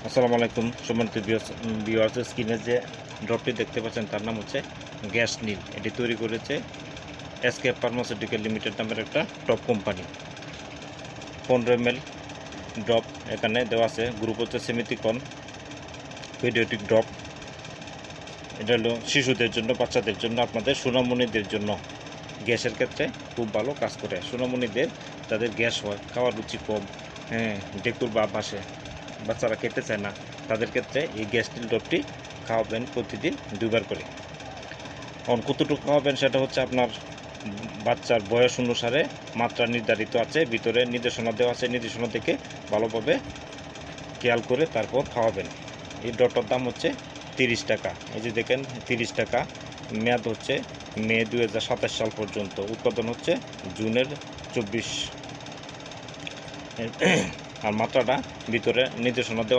আসসালামু আলাইকুম সম্মানিত ভিউয়ার্স, স্ক্রিনে যে ড্রপটি দেখতে পাচ্ছেন তার নাম হচ্ছে গ্যাস নীল। এটি তৈরি করেছে এসকে ফার্মাসিউটিক্যাল লিমিটেড নামের একটা টপ কোম্পানি। 15 ml ড্রপ এখানে দেওয়া আছে। গ্রুপ হচ্ছে সেমিথিকন পেডিয়াট্রিক ড্রপ। এটা হলো শিশুদের জন্য, বাচ্চাদের জন্য, আপনাদের সোনামণিদের জন্য গ্যাসের ক্ষেত্রে খুব ভালো কাজ করে। সোনামণিদের যাদের গ্যাস হয়, খাওয়ার রুচি কম, ডেকুর ভাব আসে, বাচ্চারা খেতে চায় না, তাদের ক্ষেত্রে এই গ্যাস নীল ড্রপটি খাওয়াবেন প্রতিদিন 2বার করে। কতটুকু খাওয়াবেন সেটা হচ্ছে আপনার বাচ্চার বয়স অনুসারে মাত্রা নির্ধারিত আছে, ভিতরে নির্দেশনা দেওয়া আছে। নির্দেশনা থেকে ভালোভাবে খেয়াল করে তারপর খাওয়াবেন। এই ড্রপটার দাম হচ্ছে 30 টাকা। এই যে দেখেন 30 টাকা। মেয়াদ হচ্ছে মে 2027 সাল পর্যন্ত। উৎপাদন হচ্ছে জুনের 24। আর মাত্রাটা ভিতরে নির্দেশনা দেওয়া